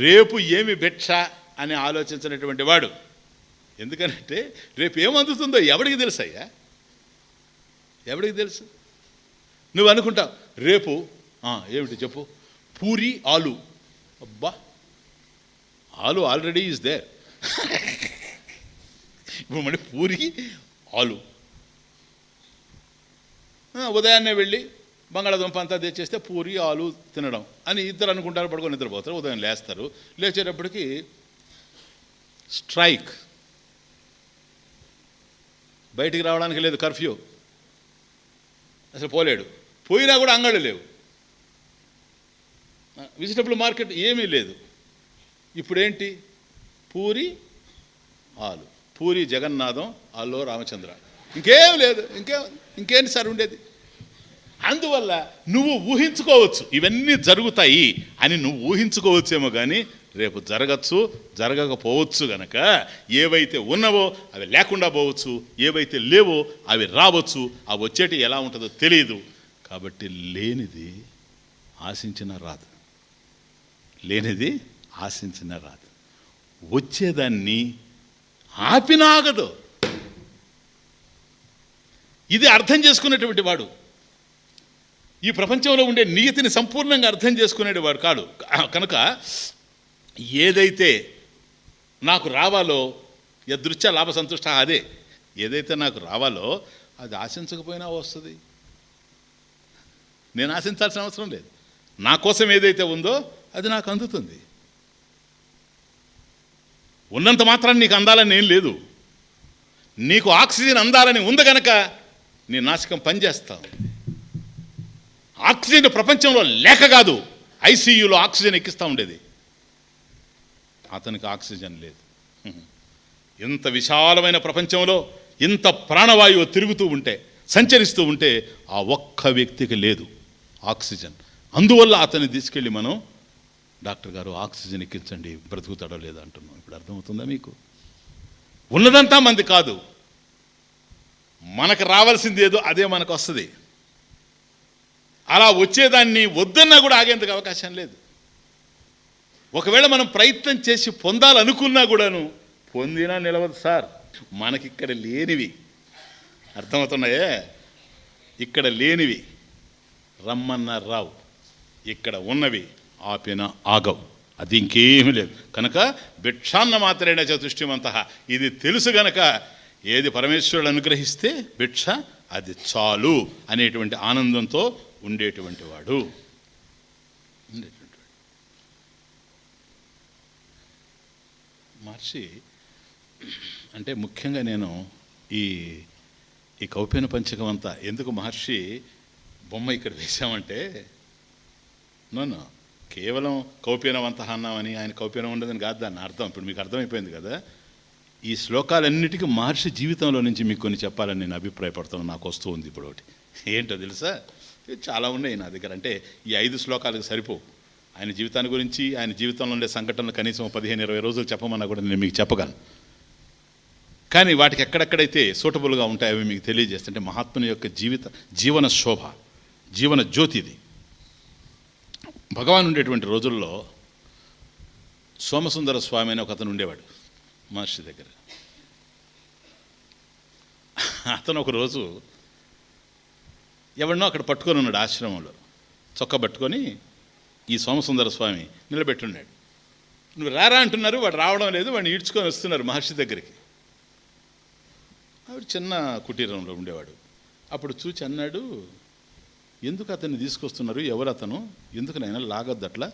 రేపు ఏమి భిక్ష అని ఆలోచించినటువంటి వాడు. ఎందుకనంటే రేపు ఏమందుతుందో ఎవడికి తెలుసు అయ్యా, ఎవడికి తెలుసు? నువ్వు అనుకుంటావు రేపు ఏమిటి చెప్పు, పూరి ఆలు. అబ్బా, ఆలు ఆల్రెడీ ఈజ్ దేర్. ఇప్పుడు మళ్ళీ పూరి ఆలు. ఉదయాన్నే వెళ్ళి బంగాళాదుంప అంతా తెచ్చేస్తే పూరి ఆలు తినడం అని ఇద్దరు అనుకుంటారు. పడుకొని నిద్రపోతారు. ఉదయం లేస్తారు. లేచేటప్పటికి స్ట్రైక్, బయటికి రావడానికి లేదు, కర్ఫ్యూ, అసలు పోలేడు. పోయినా కూడా అంగళ్ళు లేవు, వెజిటబుల్ మార్కెట్ ఏమీ లేదు. ఇప్పుడేంటి, పూరి ఆలు, పూరి జగన్నాథం, ఆలో రామచంద్ర, ఇంకేం లేదు. ఇంకేంటి సార్ ఉండేది? అందువల్ల నువ్వు ఊహించుకోవచ్చు, ఇవన్నీ జరుగుతాయి అని నువ్వు ఊహించుకోవచ్చేమో, కానీ రేపు జరగచ్చు, జరగకపోవచ్చు. గనక ఏవైతే ఉన్నవో అవి లేకుండా పోవచ్చు, ఏవైతే లేవో అవి రావచ్చు. అవి వచ్చేటి ఎలా ఉంటుందో తెలియదు. కాబట్టి లేనిది ఆశించిన రాదు, లేనిది ఆశించిన రాదు. వచ్చేదాన్ని ఆపినాగదు. ఇది అర్థం చేసుకునేటువంటి వాడు ఈ ప్రపంచంలో ఉండే నియతిని సంపూర్ణంగా అర్థం చేసుకునేవాడు కాడు. కనుక ఏదైతే నాకు రావాలో యదృచ్ఛ లాభ సంతుష్ట, అదే ఏదైతే నాకు రావాలో అది ఆశించకపోయినా వస్తుంది. నేను ఆశించాల్సిన అవసరం లేదు. నా కోసం ఏదైతే ఉందో అది నాకు అందుతుంది. ఉన్నంత మాత్రాన్ని నీకు అందాలని ఏం లేదు. నీకు ఆక్సిజన్ అందాలని ఉంది కనుక నీ నాసికం పనిచేస్తావు. ఆక్సిజన్ ప్రపంచంలో లేక కాదు, ఐసీయూలో ఆక్సిజన్ ఎక్కిస్తూ ఉండేది. అతనికి ఆక్సిజన్ లేదు. ఇంత విశాలమైన ప్రపంచంలో ఇంత ప్రాణవాయువు తిరుగుతూ ఉంటే, సంచరిస్తూ ఉంటే, ఆ ఒక్క వ్యక్తికి లేదు ఆక్సిజన్. అందువల్ల అతన్ని తీసుకెళ్ళి మనం డాక్టర్ గారు ఆక్సిజన్ ఎక్కించండి, బ్రతుకుతాడో లేదా అంటున్నాం. ఇప్పుడు అర్థమవుతుందా మీకు? ఉన్నదంతా మంది కాదు, మనకు రావాల్సింది ఏదో అదే మనకు వస్తుంది. అలా వచ్చేదాన్ని వద్దన్నా కూడా ఆగేందుకు అవకాశం లేదు. ఒకవేళ మనం ప్రయత్నం చేసి పొందాలనుకున్నా కూడాను పొందినా నిలవదు సార్. మనకిక్కడ లేనివి అర్థమవుతున్నాయే, ఇక్కడ లేనివి రమ్మన్న రావు, ఇక్కడ ఉన్నవి ఆపిన ఆగవు. అది ఇంకేమీ లేదు. కనుక భిక్షాన్న మాత్రేణ చతుష్టిమంత, ఇది తెలుసు గనక ఏది పరమేశ్వరుడు అనుగ్రహిస్తే భిక్ష అది చాలు అనేటువంటి ఆనందంతో ఉండేటువంటి వాడు. మహర్షి అంటే ముఖ్యంగా నేను ఈ కౌపీన పంచకం అంతా ఎందుకు మహర్షి బొమ్మ ఇక్కడ వేశామంటే, నన్ను కేవలం కౌపీనవంత అన్నామని, ఆయన కౌపీనం ఉండదని కాదు దాన్ని అర్థం. ఇప్పుడు మీకు అర్థమైపోయింది కదా. ఈ శ్లోకాలన్నిటికీ మహర్షి జీవితంలో నుంచి మీకు కొన్ని చెప్పాలని నేను అభిప్రాయపడుతున్నాను. నాకు వస్తూ ఉంది ఇప్పుడు ఒకటి. ఏంటో తెలుసా? చాలా ఉన్నాయి నా దగ్గర. అంటే ఈ 5 శ్లోకాలకు సరిపో. ఆయన జీవితాన్ని గురించి, ఆయన జీవితంలో ఉండే సంఘటనలు కనీసం 15-20 రోజులు చెప్పమన్నా కూడా నేను మీకు చెప్పగలను. కానీ వాటికి ఎక్కడెక్కడైతే సూటబుల్గా ఉంటాయో అవి మీకు తెలియజేస్తుంటే, మహాత్ముని యొక్క జీవన శోభ, జీవన జ్యోతి ఇది. భగవాన్ ఉండేటువంటి రోజుల్లో సోమసుందర స్వామి అని ఒక అతను ఉండేవాడు మహర్షి దగ్గర. అతను ఒకరోజు ఎవరినో అక్కడ పట్టుకొని ఉన్నాడు ఆశ్రమంలో. చొక్కా పట్టుకొని ఈ సోమసుందర స్వామి నిలబెట్టున్నాడు. నువ్వు రారా అంటున్నారు, వాడు రావడం లేదు. వాడిని ఈడ్చుకొని వస్తున్నారు మహర్షి దగ్గరికి. ఆవిడ చిన్న కుటీరంలో ఉండేవాడు. అప్పుడు చూచి అన్నాడు, ఎందుకు అతన్ని తీసుకొస్తున్నారు? ఎవరు అతను? ఎందుకు నాయన లాగొద్దు అట్లా,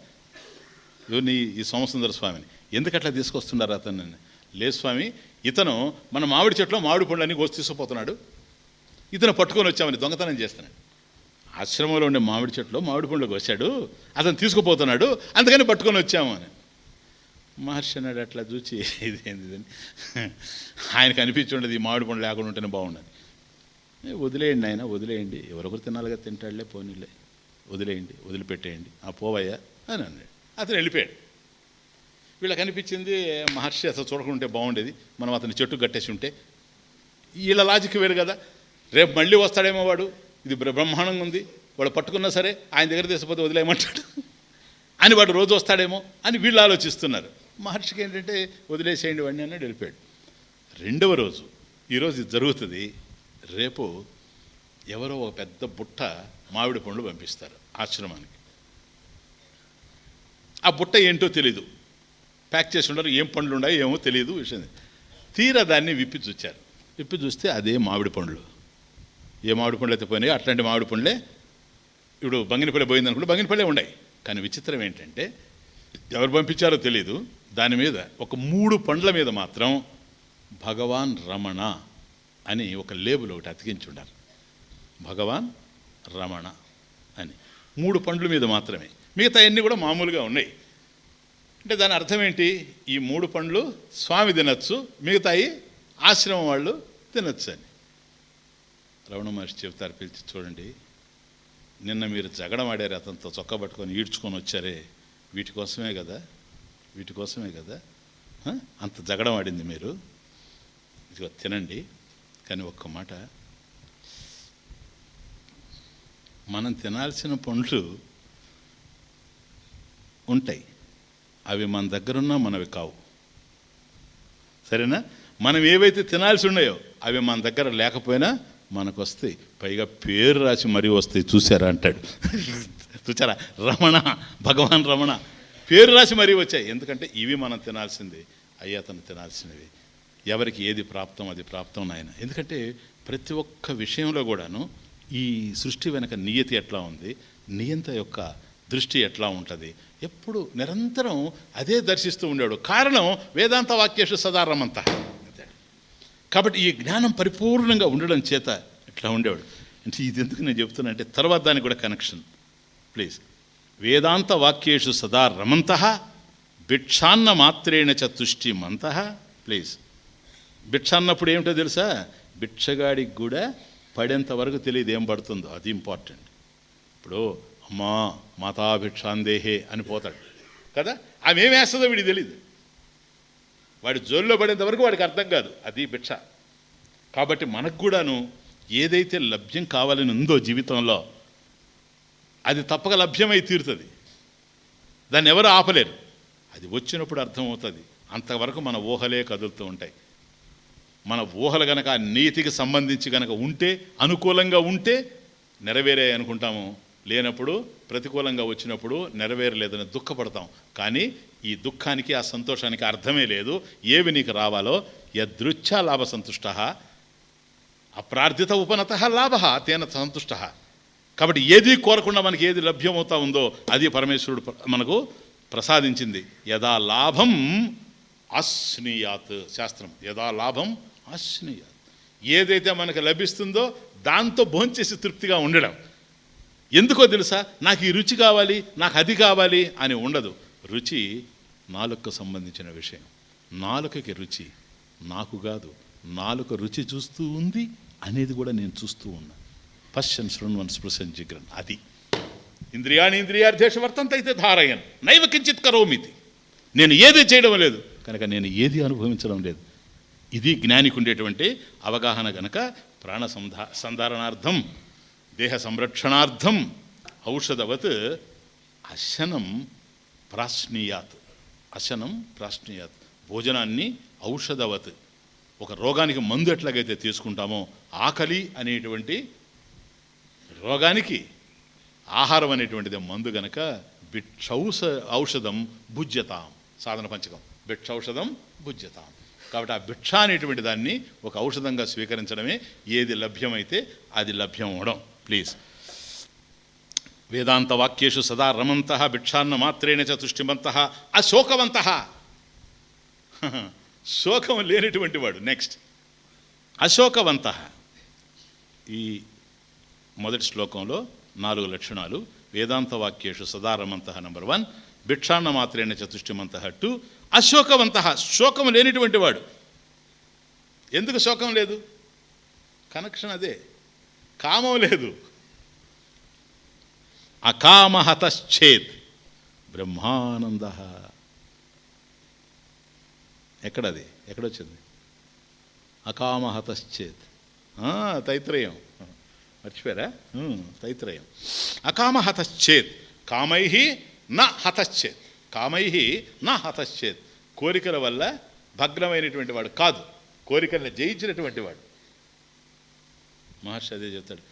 ఎవరిని? ఈ సోమసుందర స్వామిని. ఎందుకు అట్లా తీసుకొస్తున్నారు అతన్ని? లేదు స్వామి, ఇతను మన మామిడి చెట్లో మామిడి పండ్లన్నీ కోసి తీసుకుపోతున్నాడు, ఇతను పట్టుకొని వచ్చామని దొంగతనం చేస్తున్నాడు. ఆశ్రమంలో ఉండే మామిడి చెట్లో మామిడి పండ్లు కోసాడు, అతను తీసుకుపోతున్నాడు, అందుకని పట్టుకొని వచ్చాము అని. మహర్షి అన్నాడు, అట్లా చూచి ఇదేంటిదని ఆయనకు అనిపించి ఉండదు, ఈ మామిడి పండ్లు లేకుండా ఉంటేనే బాగుండదు. వదిలేయండి ఆయన, వదిలేయండి, ఎవరొకరు తినాలిగా, తింటాడులే, పోనీలే, వదిలేయండి, వదిలిపెట్టేయండి, పోవయ్యా అని అన్నాడు. అతను వెళ్ళిపోయాడు. వీళ్ళకి అనిపించింది, మహర్షి అసలు చూడకుంటే బాగుండేది, మనం అతని చెట్టు కట్టేసి ఉంటే. వీళ్ళ లాజిక్ వేరు కదా, రేపు మళ్ళీ వస్తాడేమో వాడు, ఇది బ్రహ్మాండంగా ఉంది, వాడు పట్టుకున్నా సరే ఆయన దగ్గర తీసుకుపోతే వదిలేయమంటాడు. అని వాడు రోజు వస్తాడేమో అని వీళ్ళు ఆలోచిస్తున్నారు. మహర్షికి ఏంటంటే వదిలేసేయండి వాడిని అన్నాడు, వెళ్ళిపోయాడు. రెండవ రోజు ఈరోజు ఇది జరుగుతుంది, రేపు ఎవరో ఒక పెద్ద బుట్ట మామిడి పండ్లు పంపిస్తారు ఆశ్రమానికి. ఆ బుట్ట ఏంటో తెలీదు, ప్యాక్ చేసి ఉండరు, ఏం పండ్లు ఉన్నాయో ఏమో తెలియదు విషయం. తీరా దాన్ని విప్పి చూచారు. విప్పి చూస్తే అదే మామిడి పండ్లు. ఏ మామిడి పండ్లు అయితే పోయినాయో అట్లాంటి మామిడి పండ్లే ఇప్పుడు బంగినపల్లి పోయింది అనుకుంటే బంగినపల్లె ఉన్నాయి. కానీ విచిత్రం ఏంటంటే ఎవరు పంపించారో తెలీదు, దాని మీద ఒక 3 పండ్ల మీద మాత్రం భగవాన్ రమణ అని ఒక లేబుల్ ఒకటి అతికించి ఉన్నారు. భగవాన్ రమణ అని 3 పండ్ల మీద మాత్రమే, మిగతా అన్నీ కూడా మామూలుగా ఉన్నాయి. అంటే దాని అర్థం ఏంటి? ఈ 3 పండ్లు స్వామి తినచ్చు, మిగతాయి ఆశ్రమం వాళ్ళు తినచ్చు అని. రమణ మహర్షి చెబుతారు, పిలిచి చూడండి, నిన్న మీరు జగడం ఆడారు, అతనితో చొక్కా పట్టుకొని ఈడ్చుకొని వచ్చారే, వీటి కోసమే కదా అంత జగడం ఆడింది మీరు. ఇదిగో తినండి. కానీ ఒక్క మాట, మనం తినాల్సిన పండ్లు ఉంటాయి, అవి మన దగ్గరున్నా మనవి కావు, సరేనా? మనం ఏవైతే తినాల్సి ఉన్నాయో అవి మన దగ్గర లేకపోయినా మనకు వస్తాయి, పైగా పేరు రాసి మరీ వస్తాయి, చూసారా అంటాడు. చూసారా, రమణ, భగవాన్ రమణ పేరు రాసి మరీ వచ్చాయి. ఎందుకంటే ఇవి మనం తినాల్సింది, అయ్యి అతను తినాల్సినవి. ఎవరికి ఏది ప్రాప్తం అది ప్రాప్తం నాయన. ఎందుకంటే ప్రతి ఒక్క విషయంలో కూడాను ఈ సృష్టి వెనక నియతి ఎట్లా ఉంది, నియంత యొక్క దృష్టి ఎట్లా ఉంటుంది, ఎప్పుడు నిరంతరం అదే దర్శిస్తూ ఉండేవాడు. కారణం వేదాంత వాక్యేషు సదా రమంత. కాబట్టి ఈ జ్ఞానం పరిపూర్ణంగా ఉండడం చేత ఇట్లా ఉండేవాడు. అంటే ఇది ఎందుకు నేను చెప్తున్నా అంటే తర్వాత దానికి కూడా కనెక్షన్ ప్లీజ్. వేదాంత వాక్యేషు సదా రమంత భిక్షాన్న మాత్రేణ చ తుష్టిమంత. ప్లీజ్, భిక్ష అన్నప్పుడు ఏమిటో తెలుసా? భిక్షగాడికి కూడా పడేంత వరకు తెలియదు ఏం పడుతుందో, అది ఇంపార్టెంట్. ఇప్పుడు అమ్మా మాతాభిక్షాందేహే అని పోతాడు కదా, ఆమె ఏం వేస్తుందో వీడికి తెలియదు, వాడి జోల్లో పడేంత వరకు వాడికి అర్థం కాదు, అది భిక్ష. కాబట్టి మనకు కూడాను ఏదైతే లభ్యం కావాలని ఉందో జీవితంలో అది తప్పక లభ్యమై తీరుతుంది, దాన్ని ఎవరు ఆపలేరు. అది వచ్చినప్పుడు అర్థమవుతుంది. అంతవరకు మన ఊహలే కదులుతూ ఉంటాయి. మన ఊహలు కనుక ఆ నీతికి సంబంధించి కనుక ఉంటే, అనుకూలంగా ఉంటే నెరవేరే అనుకుంటాము, లేనప్పుడు ప్రతికూలంగా వచ్చినప్పుడు నెరవేరలేదని దుఃఖపడతాం. కానీ ఈ దుఃఖానికి ఆ సంతోషానికి అర్థమే లేదు. ఏవి నీకు రావాలో యదృచ్ఛా లాభ సంతుష్ట అప్రార్థిత ఉపనత లాభ తేన సంతుష్ట. కాబట్టి ఏది కోరకుండా మనకి ఏది లభ్యమవుతా ఉందో అది పరమేశ్వరుడు మనకు ప్రసాదించింది. యదా లాభం అశ్నీయాత్, శాస్త్రం యదా లాభం అశ్నీయాత్. ఏదైతే మనకు లభిస్తుందో దాంతో భోంచేసి తృప్తిగా ఉండడం. ఎందుకో తెలుసా? నాకు ఈ రుచి కావాలి, నాకు అది కావాలి అని ఉండదు. రుచి నాలుకకు సంబంధించిన విషయం. నాలుకకి రుచి నాకు కాదు, నాలుక రుచి చూస్తూ ఉంది అనేది కూడా నేను చూస్తూ ఉన్నా. పశ్యన్ శృణ్వన్ స్పృశన్ జిగ్రన్, అది ఇంద్రియాణి ఇంద్రియార్థేషు వర్తంత అయితే ధారయన్ నైవ కించిత్ కరోమితి. నేను ఏది చేయడం లేదు కనుక నేను ఏది అనుభవించడం లేదు. ఇది జ్ఞానికి ఉండేటువంటి అవగాహన. గనక ప్రాణ సంధారణార్థం, దేహ సంరక్షణార్థం ఔషధవత్ అశనం ప్రాశ్నీయాత్. అశనం ప్రాశ్నీయాత్, భోజనాన్ని ఔషధవత్. ఒక రోగానికి మందు ఎట్లాగైతే తీసుకుంటామో, ఆకలి అనేటువంటి రోగానికి ఆహారం అనేటువంటిది మందు గనక ఔషధం భుజ్యతాం. సాధన పంచకం భిక్షౌషధం భుజ్యతాం. కాబట్టి ఆ భిక్ష అనేటువంటి దాన్ని ఒక ఔషధంగా స్వీకరించడమే. ఏది లభ్యమైతే అది లభ్యం అవడం. ప్లీజ్, వేదాంత వాక్యేషు సదా రమంత భిక్షాన్న మాత్రేణ చ తుష్టిమంత అశోకవంత. శోకం లేనటువంటి వాడు. నెక్స్ట్ అశోకవంత. ఈ మొదటి శ్లోకంలో 4 లక్షణాలు. వేదాంత వాక్యేషు సదా రమంత నంబర్ 1, భిక్షాన్న మాత్రేణ చ తుష్టిమంత 2, అశోకవంత, శోకం లేనిటువంటి వాడు. ఎందుకు శోకం లేదు? కనెక్షన్ అదే, కామం లేదు. అకామహతశ్చేత్ బ్రహ్మానంద. ఎక్కడది? ఎక్కడొచ్చింది? అకామహతశ్చేత్, తైత్రయం మర్చిపోయారా? తైత్రయం. అకామహతశ్చేత్ కామై నా హతశ్చేత్, కామై నా హతశ్చేత్, కోరికల వల్ల భగ్నమైనటువంటి వాడు కాదు, కోరికలను జయించినటువంటి వాడు. మహర్షి అదే చెప్తాడు.